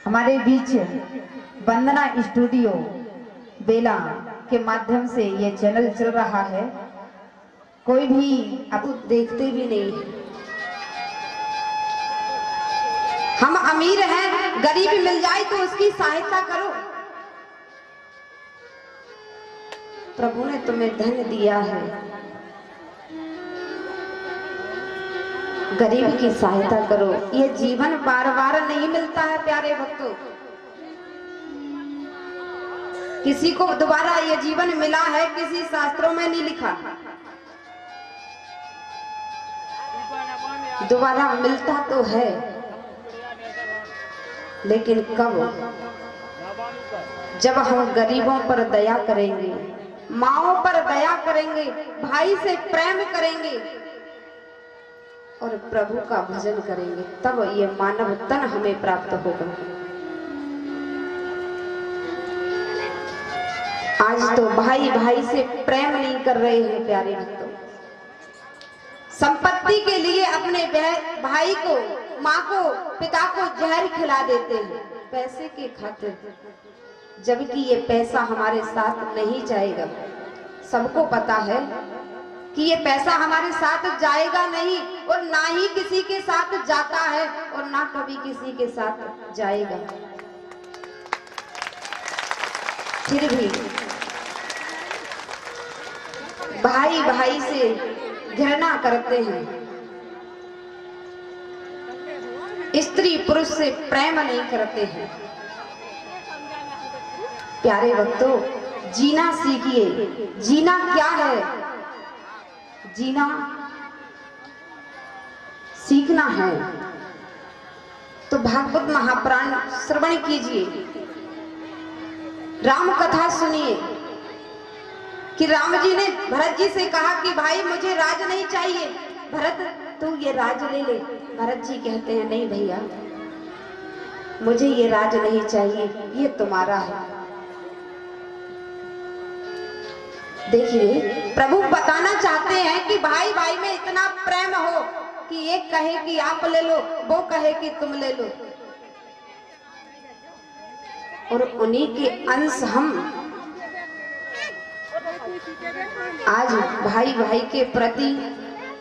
हमारे बीच वंदना स्टूडियो बेला के माध्यम से ये चैनल चल रहा है। कोई भी आप देखते भी नहीं। हम अमीर हैं, गरीब मिल जाए तो उसकी सहायता करो। प्रभु ने तुम्हें धन दिया है, गरीब की सहायता करो। ये जीवन बार बार नहीं मिलता है प्यारे भक्तों। किसी को दोबारा ये जीवन मिला है, किसी शास्त्रों में नहीं लिखा। दोबारा मिलता तो है, लेकिन कब? जब हम गरीबों पर दया करेंगे, माओं पर दया करेंगे, भाई से प्रेम करेंगे और प्रभु का भजन करेंगे, तब ये मानव तन हमें प्राप्त होगा। आज तो भाई भाई से प्रेम नहीं कर रहे हैं प्यारे भक्तों। संपत्ति के लिए अपने भाई को, माँ को, पिता को जहर खिला देते हैं पैसे के खातिर, जबकि ये पैसा हमारे साथ नहीं जाएगा। सबको पता है कि ये पैसा हमारे साथ जाएगा नहीं, और ना ही किसी के साथ जाता है और ना कभी किसी के साथ जाएगा। फिर भी भाई भाई से घृणा करते हैं, स्त्री पुरुष से प्रेम नहीं करते हैं। प्यारे भक्तों, जीना सीखिए। जीना क्या है? जीना सीखना है तो भागवत महापुराण श्रवण कीजिए, राम कथा सुनिए कि राम जी ने भरत जी से कहा कि भाई मुझे राज नहीं चाहिए, भरत तू ये राज ले ले। भरत जी कहते हैं नहीं भैया, मुझे ये राज नहीं चाहिए, ये तुम्हारा है। देखिए, प्रभु बताना चाहते हैं कि भाई भाई में इतना प्रेम हो कि एक कहे कि आप ले लो, वो कहे कि तुम ले लो, और उन्हीं के अंश हम आज भाई भाई के प्रति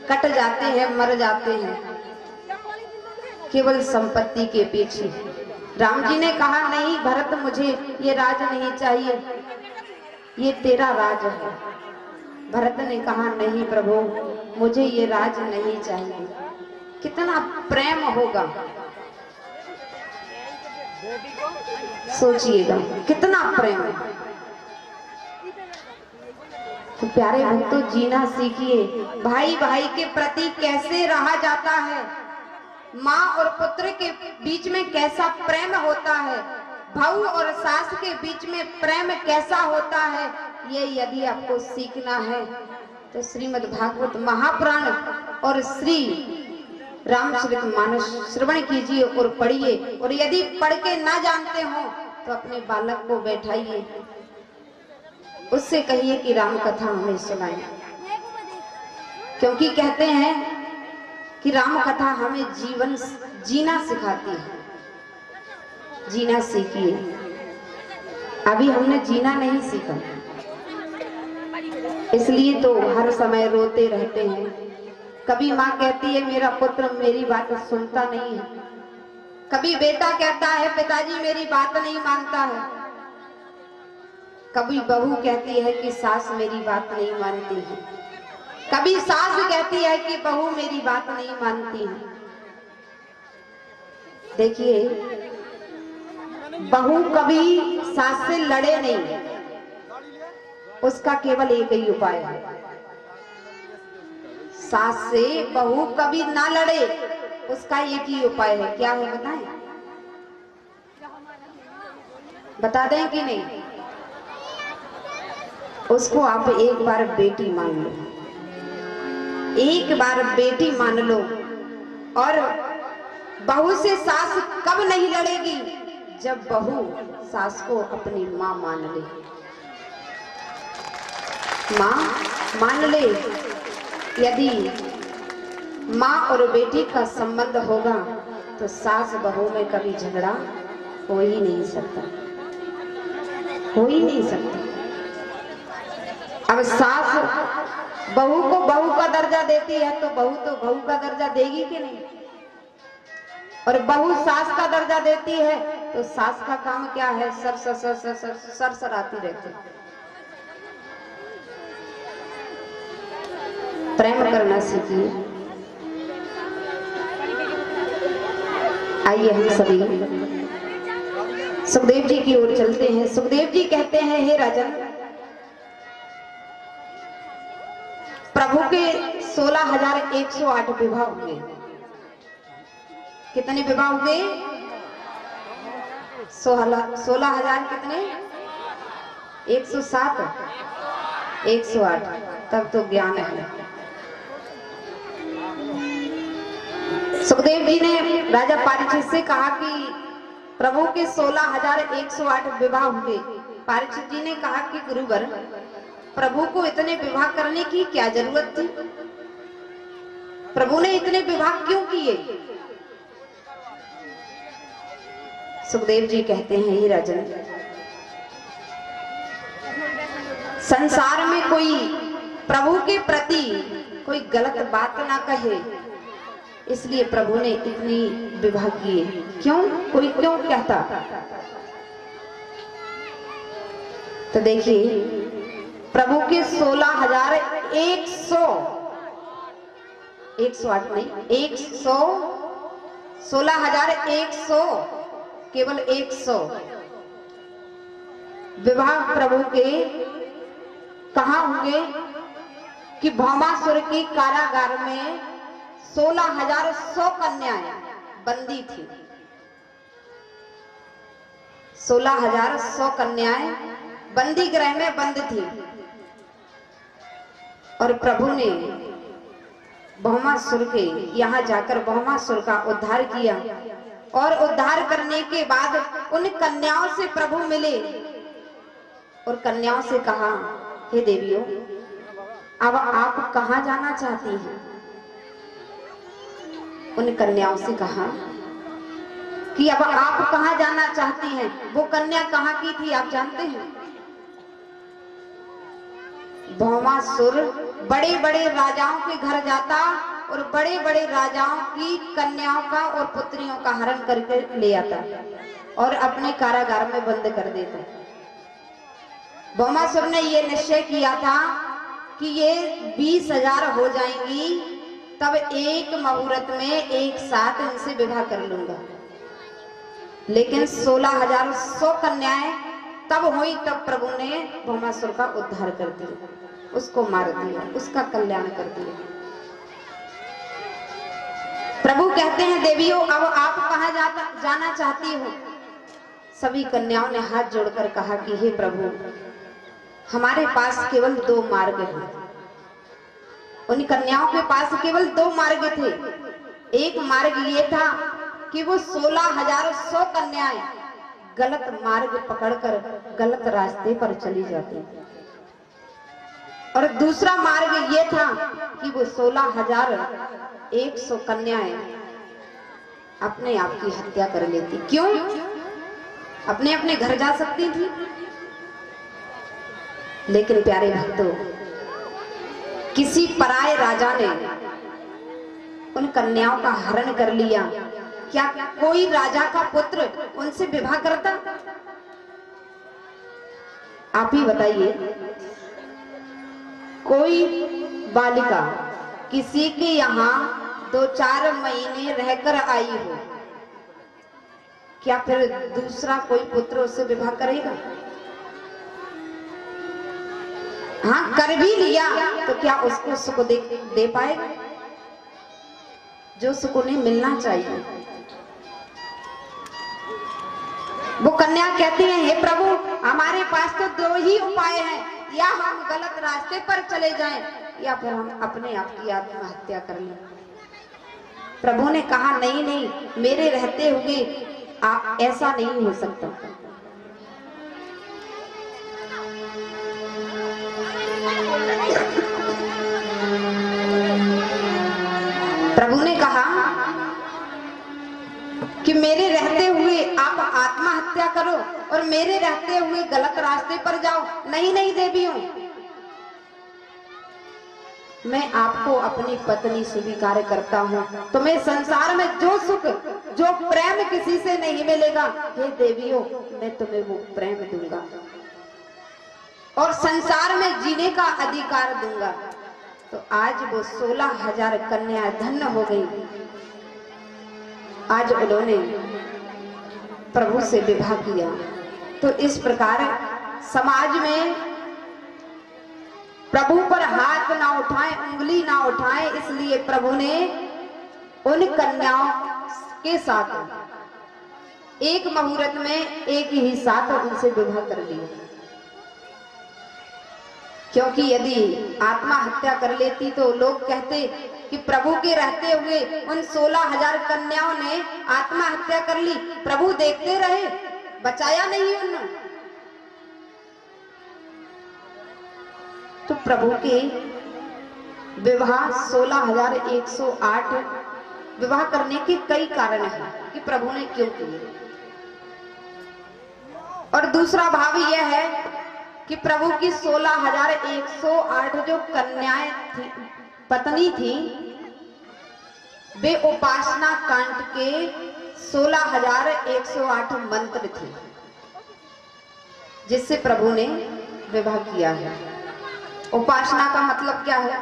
कट जाते हैं, मर जाते हैं केवल संपत्ति के पीछे। राम जी ने कहा नहीं भरत, मुझे ये राज नहीं चाहिए, ये तेरा राज है। भरत ने कहा नहीं प्रभु, मुझे ये राज नहीं चाहिए। कितना प्रेम होगा, सोचिएगा कितना प्रेम है। तो प्यारे भक्तों, जीना सीखिए। भाई भाई के प्रति कैसे रहा जाता है, माँ और पुत्र के बीच में कैसा प्रेम होता है, भाऊ और सास के बीच में प्रेम कैसा होता है, ये यदि आपको सीखना है तो श्रीमद् भागवत महापुराण और श्री रामचरितमानस श्रवण कीजिए और पढ़िए। और यदि पढ़ के ना जानते हो तो अपने बालक को बैठाइए, उससे कहिए कि राम कथा हमें सुनाए, क्योंकि कहते हैं कि राम कथा हमें जीवन जीना सिखाती है। जीना सीखिए। अभी हमने जीना नहीं सीखा, इसलिए तो हर समय रोते रहते हैं। कभी माँ कहती है मेरा पुत्र मेरी बात सुनता नहीं है, कभी बेटा कहता है पिताजी मेरी बात नहीं मानता है, कभी बहू कहती है कि सास मेरी बात नहीं मानती है, कभी सास कहती है कि बहू मेरी बात नहीं मानती है। देखिए, बहू कभी सास से लड़े नहीं, उसका केवल एक ही उपाय है। सास से बहू कभी ना लड़े, उसका एक ही उपाय है। क्या है बताएं? बता दें कि नहीं? उसको आप एक बार बेटी मान लो, एक बार बेटी मान लो। और बहू से सास कब नहीं लड़ेगी? जब बहू सास को अपनी माँ मान ले। माँ मान ले। यदि माँ और बेटी का संबंध होगा तो सास बहू में कभी झगड़ा हो ही नहीं सकता, हो ही नहीं सकता। अब सास बहू को बहू का दर्जा देती है तो बहू का दर्जा देगी कि नहीं? और बहू सास का दर्जा देती है तो सास का काम क्या है? Sir sir sir sir sir sir sir आती रहती। प्रेम करना सीखिए। आइए हम सभी सुखदेव जी की ओर चलते हैं। सुखदेव जी कहते हैं, हे राजन, प्रभु के 16,108 विवाह हुए। कितने विवाह हुए? 16,000 कितने? 107 108। तब तो ज्ञान है। सुखदेव जी ने राजा परीक्षित से कहा कि प्रभु के 16,108 विवाह हुए। परीक्षित जी ने कहा कि गुरुवर, प्रभु को इतने विवाह करने की क्या जरूरत थी? प्रभु ने इतने विवाह क्यों किए? सुखदेव जी कहते हैं, हे राजन, संसार में कोई प्रभु के प्रति कोई गलत बात ना कहे, इसलिए प्रभु ने इतनी विवाह किए। क्यों? कोई क्यों कहता? तो देखिए, प्रभु के 1,8 नहीं, 16,100 केवल 100 विवाह प्रभु के कहाँ होंगे कि भौमासुर के कारागार में 16,100 कन्याएं बंदी थी। 16,100 कन्याएं बंदी गृह में बंद थी और प्रभु ने भौमासुर के यहाँ जाकर भौमासुर का उद्धार किया और उद्धार करने के बाद उन कन्याओं से प्रभु मिले और कन्याओं से कहा, हे देवियों, अब आप कहाँ जाना चाहती हैं? उन कन्याओं से कहा कि अब आप कहाँ जाना चाहती हैं? वो कन्या कहाँ की थी आप जानते हैं? भौमासुर बड़े बड़े राजाओं के घर जाता और बड़े बड़े राजाओं की कन्याओं का और पुत्रियों का हरण करके ले आता और अपने कारागार में बंद कर देता। भौमासुर ने यह निश्चय किया था कि ये 20,000 हो जाएंगी, तब एक मुहूर्त में एक साथ इनसे विवाह कर लूंगा। लेकिन 16,100 कन्याएं तब हुई, तब प्रभु ने भौमासुर का उद्धार कर दिया, उसको मार दिया, उसका कल्याण कर दिया। प्रभु कहते हैं, देवियों, अब आप कहाँ जाना चाहती हो? सभी कन्याओं ने हाथ जोड़कर कहा कि हे प्रभु, हमारे पास केवल 2 मार्ग हैं। उन कन्याओं के पास केवल 2 मार्ग थे। एक मार्ग ये था कि वो 16,100 कन्याएं गलत मार्ग पकड़कर गलत रास्ते पर चली जाती, और दूसरा मार्ग ये था कि वो 16,100 कन्याएं अपने आप की हत्या कर लेती। क्यों? अपने अपने घर जा सकती थी। लेकिन प्यारे भक्तों, किसी पराये राजा ने उन कन्याओं का हरण कर लिया। क्या कोई राजा का पुत्र उनसे विवाह करता? आप ही बताइए। कोई बालिका किसी के यहाँ 2-4 महीने रहकर आई हो, क्या फिर दूसरा कोई पुत्र उससे विवाह करेगा? हाँ, कर भी लिया तो क्या उसको सुख दे पाएगा? जो सुख उन्हें मिलना चाहिए। वो कन्या कहती है, हे प्रभु, हमारे पास तो 2 ही उपाय हैं, या हम गलत रास्ते पर चले जाएं या फिर हम अपने आप की आत्महत्या कर लें। प्रभु ने कहा, नहीं नहीं, मेरे रहते हुए ऐसा नहीं हो सकता। प्रभु ने कहा कि मेरे रहते हुए आप आत्महत्या हत्या करो और मेरे रहते हुए गलत रास्ते पर जाओ। नहीं नहीं देवियों, मैं आपको अपनी पत्नी स्वीकार करता हूँ। तुम्हें संसार में जो सुख, जो प्रेम किसी से नहीं मिलेगा, हे देवियों, मैं तुम्हें वो प्रेम दूंगा और संसार में जीने का अधिकार दूंगा। तो आज वो 16,000 कन्या धन्य हो गई। आज उन्होंने प्रभु से विवाह किया। तो इस प्रकार समाज में प्रभु पर हाथ ना उठाएं, उंगली ना उठाएं, इसलिए प्रभु ने उन कन्याओं के साथ एक मुहूर्त में एक ही साथ उनसे विवाह कर लिया। क्योंकि यदि आत्मा हत्या कर लेती तो लोग कहते कि प्रभु के रहते हुए उन 16,000 कन्याओं ने आत्मा हत्या कर ली, प्रभु देखते रहे, बचाया नहीं उन्होंने। तो प्रभु के विवाह 16,108 विवाह करने के कई कारण हैं कि प्रभु ने क्यों किए। और दूसरा भाव यह है कि प्रभु की 16,108 जो कन्याएं थी, पत्नी थी, वे उपासना कांड के 16,108 मंत्र थे जिससे प्रभु ने विवाह किया है। उपासना का मतलब क्या है?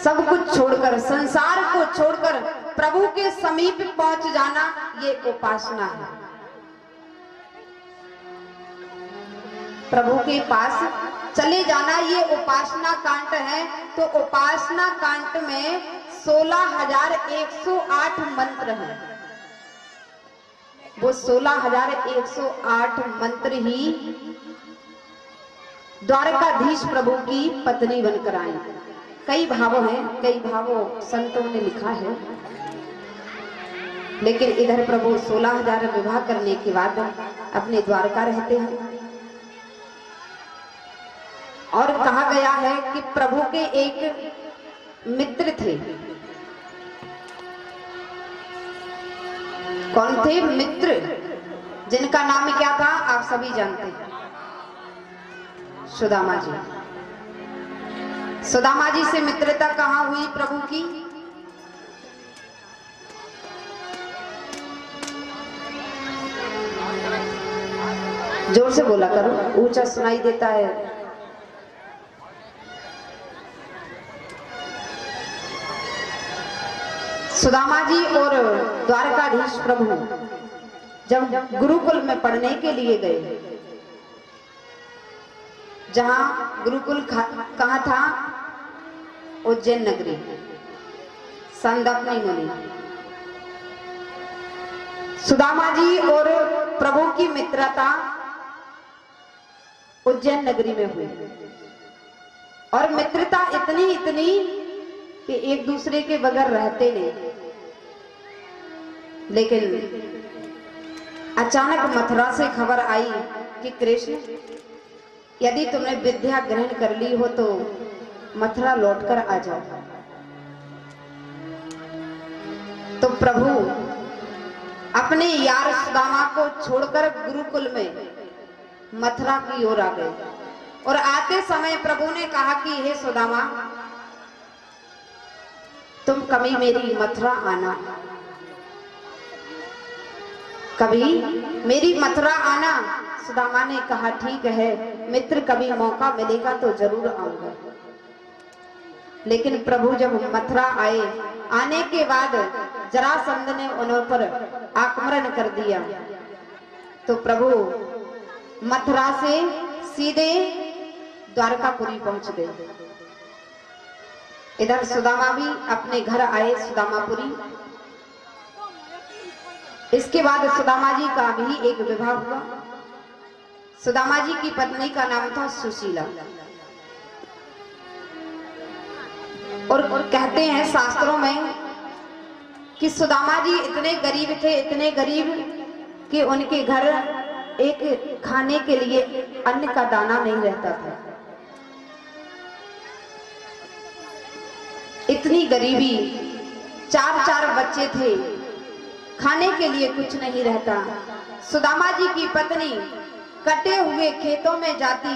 सब कुछ छोड़कर, संसार को छोड़कर प्रभु के समीप पहुंच जाना, ये उपासना है। प्रभु के पास चले जाना, ये उपासना कांड है। तो उपासना कांड में 16,108 मंत्र हैं। वो 16,108 मंत्र ही द्वारकाधीश प्रभु की पत्नी बनकर आई। कई भाव हैं, कई भावों संतों ने लिखा है, लेकिन इधर प्रभु 16,000 विवाह करने के बाद अपने द्वारका रहते हैं। और कहा गया है कि प्रभु के एक मित्र थे। कौन थे मित्र? जिनका नाम क्या था आप सभी जानते हैं, सुदामा जी। सुदामा जी से मित्रता कहाँ हुई प्रभु की? जोर से बोला करो, ऊंचा सुनाई देता है। सुदामा जी और द्वारकाधीश प्रभु जब गुरुकुल में पढ़ने के लिए गए, जहां गुरुकुल कहाँ था? उज्जैन नगरी, संदीपनी मुनि। सुदामा जी और प्रभु की मित्रता उज्जैन नगरी में हुई और मित्रता इतनी इतनी कि एक दूसरे के बगैर रहते नहीं। लेकिन अचानक मथुरा से खबर आई कि कृष्ण, यदि तुमने विद्या ग्रहण कर ली हो तो मथुरा लौटकर आ जाओ। तो प्रभु अपने यार सुदामा को छोड़कर गुरुकुल में मथुरा की ओर आ गए। और आते समय प्रभु ने कहा कि हे सुदामा, तुम कभी मेरी मथुरा आना, कभी मेरी मथुरा आना। सुदामा ने कहा ठीक है, मित्र कभी मौका मिलेगा तो जरूर आऊंगा। लेकिन प्रभु जब मथुरा आए, आने के बाद जरासंध ने उन पर आक्रमण कर दिया। तो प्रभु मथुरा से सीधे द्वारकापुरी पहुंच गए। इधर सुदामा भी अपने घर आए, सुदामापुरी। इसके बाद सुदामा जी का भी एक विवाह हुआ। सुदामा जी की पत्नी का नाम था सुशीला। और कहते हैं शास्त्रों में कि सुदामा जी इतने गरीब थे, इतने गरीब कि उनके घर एक खाने के लिए अन्न का दाना नहीं रहता था। इतनी गरीबी, 4 बच्चे थे, खाने के लिए कुछ नहीं रहता। सुदामा जी की पत्नी कटे हुए खेतों में जाती,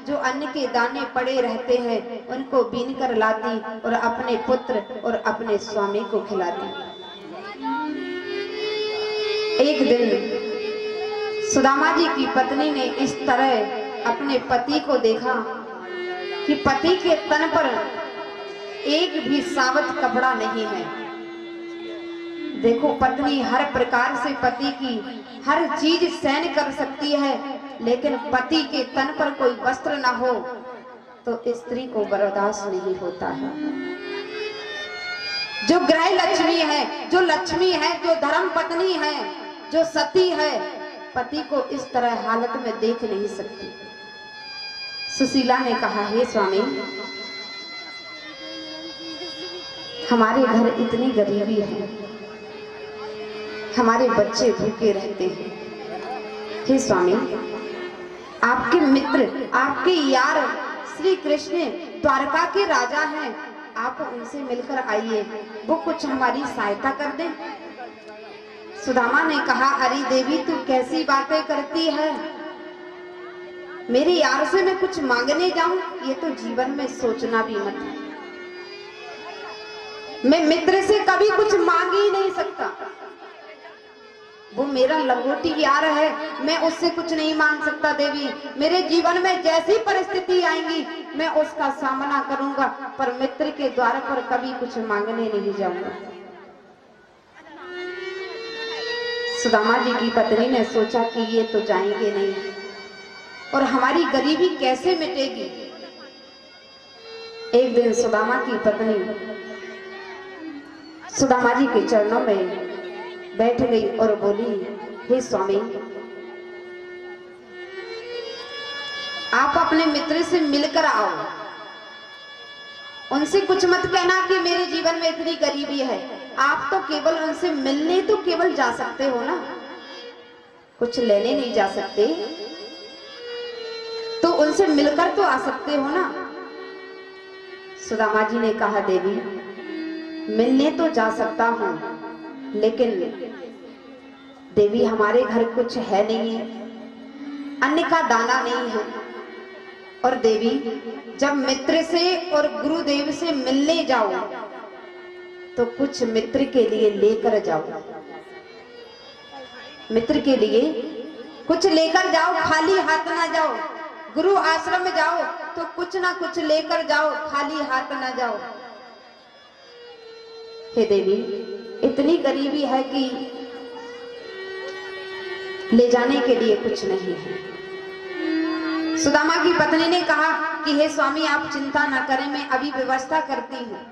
जो अन्न के दाने पड़े रहते हैं उनको बीन कर लाती और अपने पुत्र और अपने स्वामी को खिलाती। एक दिन सुदामा जी की पत्नी ने इस तरह अपने पति को देखा कि पति के तन पर एक भी सावत कपड़ा नहीं है। देखो, पत्नी हर प्रकार से पति की हर चीज सहन कर सकती है, लेकिन पति के तन पर कोई वस्त्र ना हो तो स्त्री को बर्दाश्त नहीं होता है। जो गृह लक्ष्मी है, जो लक्ष्मी है, जो धर्म पत्नी है, जो सती है, पति को इस तरह हालत में देख नहीं सकती। सुशीला ने कहा, हे स्वामी, हमारे घर इतनी गरीबी है, हमारे बच्चे भूखे रहते हैं। हे स्वामी, आपके मित्र, आपके यार श्री कृष्ण द्वारका के राजा हैं, आप उनसे मिलकर आइए, वो कुछ हमारी सहायता कर दें। सुदामा ने कहा, अरे देवी, तू कैसी बातें करती है? मेरे यार से मैं कुछ मांगने जाऊं, ये तो जीवन में सोचना भी मत। मैं मित्र से कभी कुछ मांग ही नहीं सकता। वो मेरा लंगोटी यार है, मैं उससे कुछ नहीं मांग सकता। देवी, मेरे जीवन में जैसी परिस्थिति आएंगी मैं उसका सामना करूंगा, पर मित्र के द्वार पर कभी कुछ मांगने नहीं जाऊंगा। सुदामा जी की पत्नी ने सोचा कि ये तो जाएंगे नहीं, और हमारी गरीबी कैसे मिटेगी। एक दिन सुदामा की पत्नी सुदामा जी के चरणों में बैठ गई और बोली, हे स्वामी, आप अपने मित्र से मिलकर आओ, उनसे कुछ मत कहना कि मेरे जीवन में इतनी गरीबी है। आप तो केवल उनसे मिलने तो केवल जा सकते हो ना, कुछ लेने नहीं जा सकते, तो उनसे मिलकर तो आ सकते हो ना। सुदामा जी ने कहा, देवी, मिलने तो जा सकता हूं, लेकिन देवी, हमारे घर कुछ है नहीं है, अन्न का दाना नहीं है। और देवी, जब मित्र से और गुरुदेव से मिलने जाओ तो कुछ मित्र के लिए लेकर जाओ, मित्र के लिए कुछ लेकर जाओ, खाली हाथ ना जाओ। गुरु आश्रम में जाओ तो कुछ ना कुछ लेकर जाओ, खाली हाथ ना जाओ। हे देवी, इतनी गरीबी है कि ले जाने के लिए कुछ नहीं है। सुदामा की पत्नी ने कहा कि हे स्वामी, आप चिंता ना करें, मैं अभी व्यवस्था करती हूँ।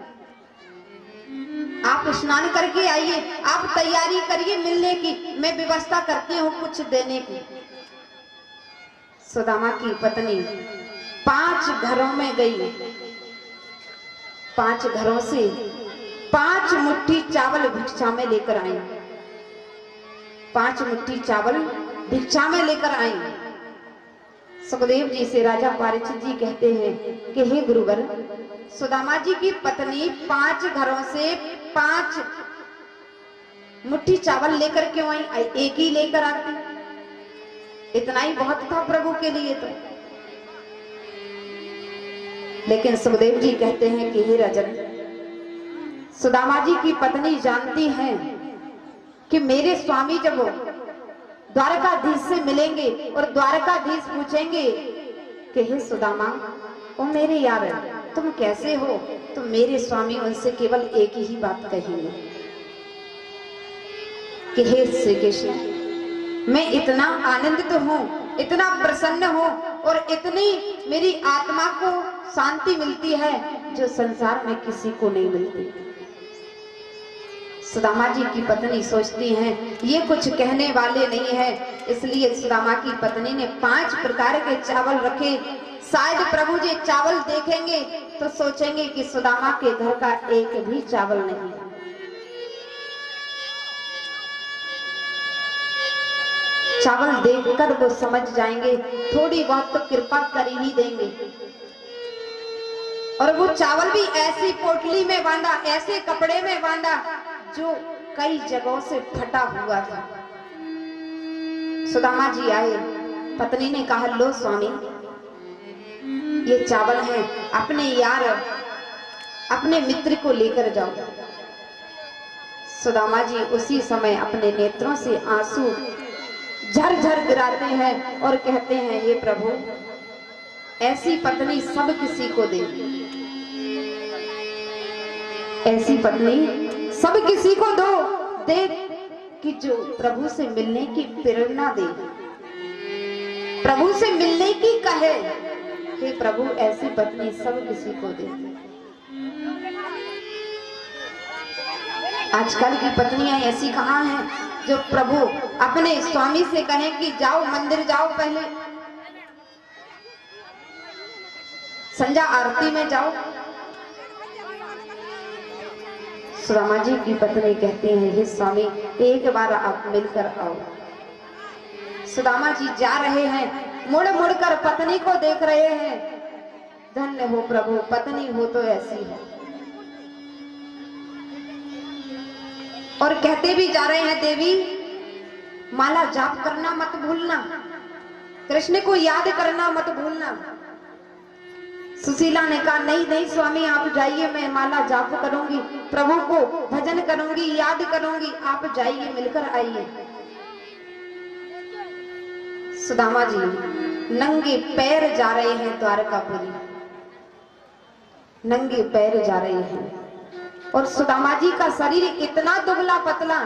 आप स्नान करके आइए, आप तैयारी करिए मिलने की, मैं व्यवस्था करती हूँ कुछ देने की। सुदामा की पत्नी 5 घरों में गई, 5 घरों से 5 मुट्ठी चावल भिक्षा में लेकर आई, 5 मुट्ठी चावल भिक्षा में लेकर आई। सुखदेव जी से राजा परीक्षित जी कहते हैं कि हे गुरुवर, सुदामा जी की पत्नी 5 घरों से 5 मुट्ठी चावल लेकर क्यों आई? एक ही लेकर आती, इतना ही बहुत था प्रभु के लिए तो। लेकिन सुखदेव जी कहते हैं कि हे राजन, सुदामा जी की पत्नी जानती है कि मेरे स्वामी जब द्वारकाधीश से मिलेंगे और द्वारकाधीश पूछेंगे कि हे सुदामा, ओ मेरे यार, तुम कैसे हो, तो मेरे स्वामी उनसे केवल एक ही बात कहेंगे कि हे श्री कृष्ण, मैं इतना आनंदित हूँ, इतना प्रसन्न हूँ, और इतनी मेरी आत्मा को शांति मिलती है जो संसार में किसी को नहीं मिलती। सुदामा जी की पत्नी सोचती हैं ये कुछ कहने वाले नहीं है, इसलिए सुदामा की पत्नी ने 5 प्रकार के चावल रखे। शायद प्रभु जी चावल देखेंगे तो सोचेंगे कि सुदामा के घर का एक भी चावल नहीं है। चावल देखकर वो समझ जाएंगे, थोड़ी बहुत तो कृपा कर ही देंगे। और वो चावल भी ऐसी पोटली में बांधा, ऐसे कपड़े में बांधा जो कई जगहों से फटा हुआ था। सुदामा जी आए, पत्नी ने कहा, लो स्वामी, ये चावल है, अपने यार, अपने मित्र को लेकर जाओ। सुदामा जी उसी समय अपने नेत्रों से आंसू झरझर गिराते हैं और कहते हैं, हे प्रभु, ऐसी पत्नी सब किसी को दे, ऐसी पत्नी सब किसी को दे कि जो प्रभु से मिलने की प्रेरणा दे, प्रभु से मिलने की कहे। हे प्रभु, ऐसी पत्नी सब किसी को दे। आजकल की पत्नियां ऐसी कहाँ हैं जो प्रभु अपने स्वामी से कहें कि जाओ मंदिर जाओ, पहले संध्या आरती में जाओ। सुदामा जी की पत्नी कहती है, हे स्वामी, एक बार आप मिलकर आओ। सुदामा जी जा रहे हैं, मुड़ मुड़ कर पत्नी को देख रहे हैं। धन्य हो प्रभु, पत्नी हो तो ऐसी है। और कहते भी जा रहे हैं, देवी माला जाप करना मत भूलना, कृष्ण को याद करना मत भूलना। सुशीला ने कहा, नहीं नहीं स्वामी, आप जाइए, मैं माला जाप करूंगी, प्रभु को भजन करूंगी, याद करूंगी, आप जाइए, मिलकर आइए। सुदामा जी नंगे पैर जा रहे हैं द्वारकापुरी, नंगे पैर जा रहे हैं। और सुदामा जी का शरीर इतना दुबला पतला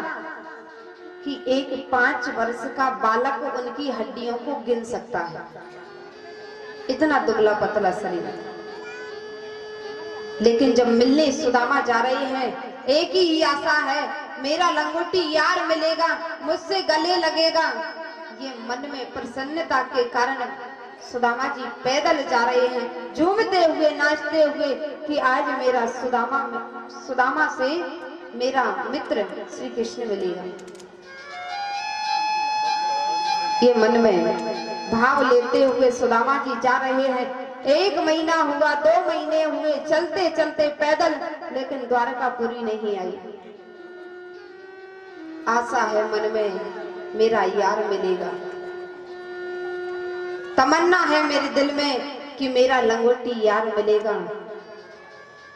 कि एक 5 वर्ष का बालक उनकी हड्डियों को गिन सकता है, इतना दुबला पतला शरीर। लेकिन जब मिलने सुदामा जा रहे हैं, एक ही आशा है, मेरा लंगोटी यार मिलेगा, मुझसे गले लगेगा। ये मन में प्रसन्नता के कारण सुदामा जी पैदल जा रहे हैं, झूमते हुए, नाचते हुए कि आज मेरा सुदामा से मेरा मित्र श्री कृष्ण मिलेगा। ये मन में भाव लेते हुए सुदामा जी जा रहे हैं। 1 महीना हुआ, 2 महीने हुए, चलते चलते पैदल, लेकिन द्वारकापुरी नहीं आई। आशा है मन में, मेरा यार मिलेगा। तमन्ना है मेरे दिल में कि मेरा लंगोटी यार मिलेगा।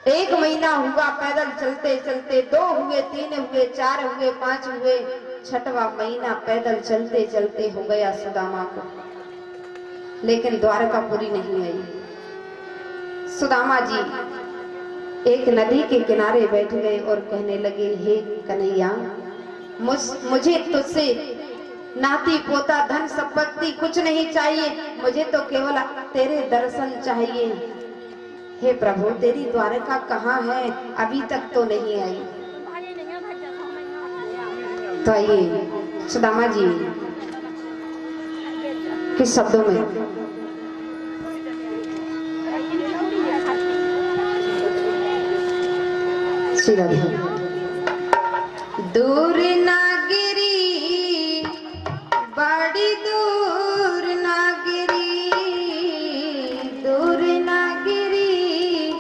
1 महीना हुआ पैदल चलते चलते, 2 हुए, 3 हुए, 4 हुए, 5 हुए, 6वां महीना पैदल चलते चलते हो गया सुदामा को, लेकिन द्वारकापुरी नहीं आई। सुदामा जी एक नदी के किनारे बैठ गए और कहने लगे, हे कन्हैया, मुझे तुझसे नाती पोता धन संपत्ति कुछ नहीं चाहिए, मुझे तो केवल तेरे दर्शन चाहिए। हे प्रभु, तेरी द्वारका कहाँ है? अभी तक तो नहीं आई। तो आइए सुदामा जी के शब्दों में दूर ना गिरी, बड़ी दूर ना गिरी, दूर ना गिरी,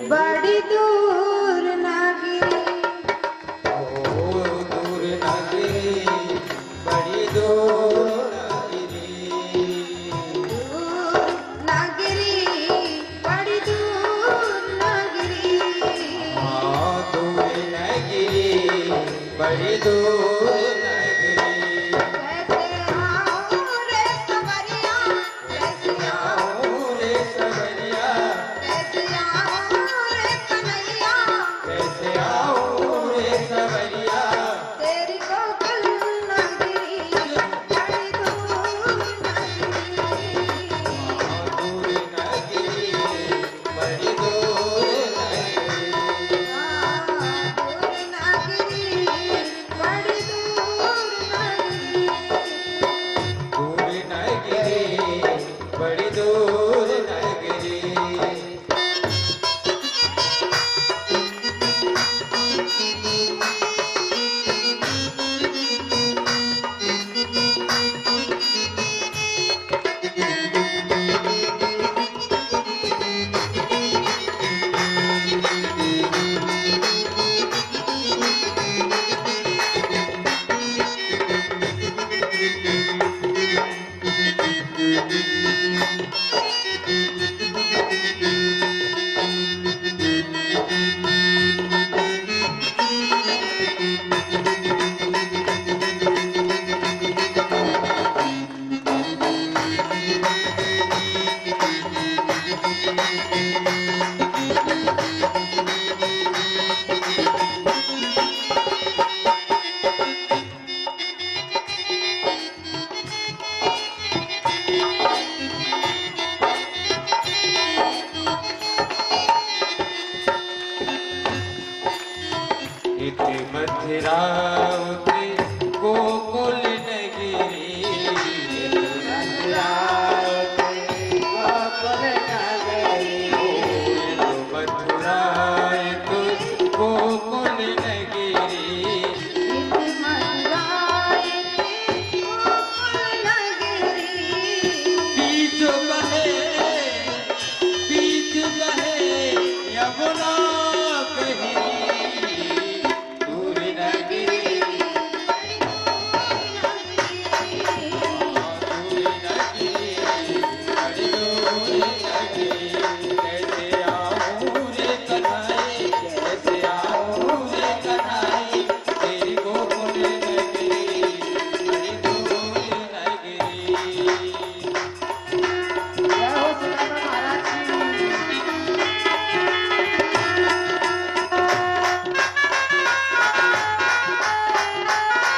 बड़ी दूर ना गिरी, दूर ना गिरी, बड़ी दूर